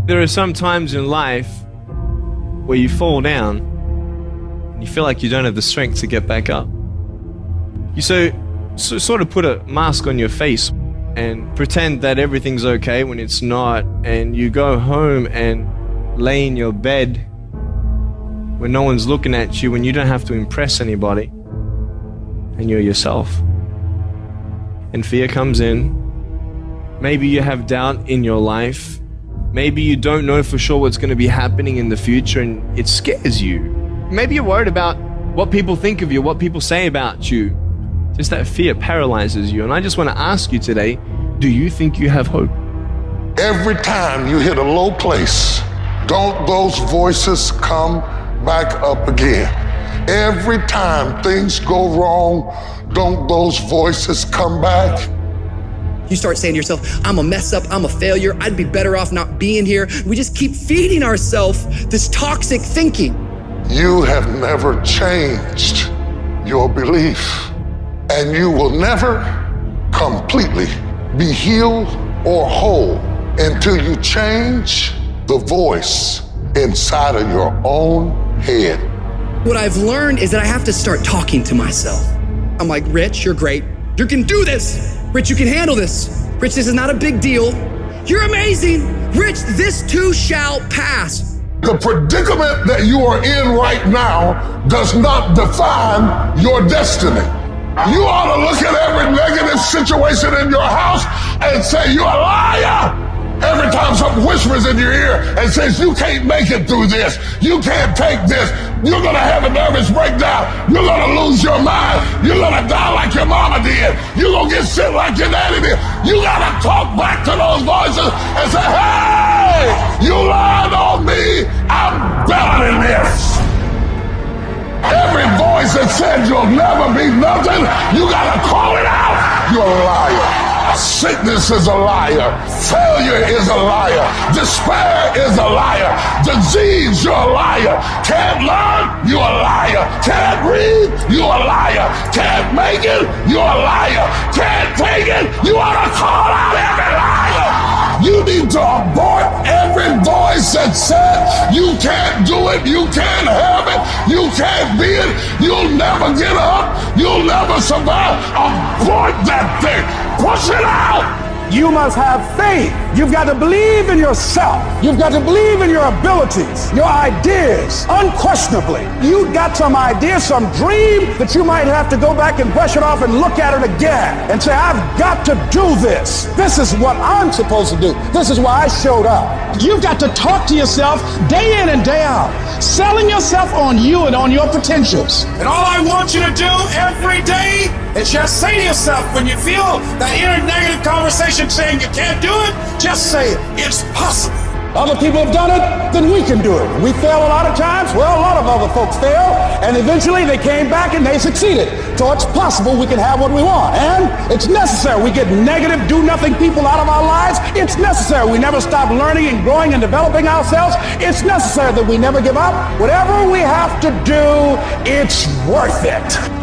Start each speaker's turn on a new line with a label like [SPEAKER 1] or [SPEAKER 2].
[SPEAKER 1] There are some times in life where you fall down and you feel like you don't have the strength to get back up. You sort of put a mask on your face and pretend that everything's okay when it's not, and you go home and lay in your bed when no one's looking at you, when you don't have to impress anybody, and you're yourself. And fear comes in. Maybe you have doubt in your life. Maybe you don't know for sure what's going to be happening in the future, and it scares you. Maybe you're worried about what people think of you, what people say about you. Just that fear paralyzes you. And I just want to ask you today, do you think you have hope?
[SPEAKER 2] Every time you hit a low place, don't those voices come back up again? Every time things go wrong, don't those voices come back?
[SPEAKER 3] You start saying to yourself, I'm a mess up, I'm a failure, I'd be better off not being here. We just keep feeding ourselves this toxic thinking.
[SPEAKER 2] You have never changed your belief, and you will never completely be healed or whole until you change the voice inside of your own head.
[SPEAKER 3] What I've learned is that I have to start talking to myself. I'm like, Rich, you're great. You can do this. Rich, you can handle this. Rich, this is not a big deal. You're amazing. Rich, this too shall pass.
[SPEAKER 2] The predicament that you are in right now does not define your destiny. You ought to look at every negative situation in your house and say, you're a liar. Every time something whispers in your ear and says, you can't make it through this, you can't take this, you're gonna have a nervous breakdown, you're gonna lose your mind, you're gonna die like your mama did, you're gonna get sick like your daddy did. You gotta talk back to those voices and say, hey, you lied on me, I'm better than this. Every voice that said you'll never be nothing, you gotta call it out. You're a liar. Sickness is a liar. Failure is a liar. Despair is a liar. Disease, you're a liar. Can't learn, you're a liar. Can't read, you're a liar. Can't make it, you're a liar. Can't take it, you ought to call out every liar. You need to abort every voice that said you can't do it, you can't have it, you can't be it, you'll never get up, you'll never survive. Abort that thing. Push it out!
[SPEAKER 4] You must have faith. You've got to believe in yourself. You've got to believe in your abilities, your ideas, unquestionably. You've got some idea, some dream that you might have to go back and brush it off and look at it again and say, I've got to do this. This is what I'm supposed to do. This is why I showed up. You've got to talk to yourself day in and day out, selling yourself on you and on your potentials.
[SPEAKER 5] And all I want you to do every day is just say to yourself, when you feel that inner negative conversation saying you can't do it, just say it. It's possible.
[SPEAKER 4] Other people have done it, then we can do it. We fail a lot of times. Well, a lot of other folks fail, and eventually they came back and they succeeded. So it's possible we can have what we want. And it's necessary. We get negative, do-nothing people out of our lives. It's necessary. We never stop learning and growing and developing ourselves. It's necessary that we never give up. Whatever we have to do, it's worth it.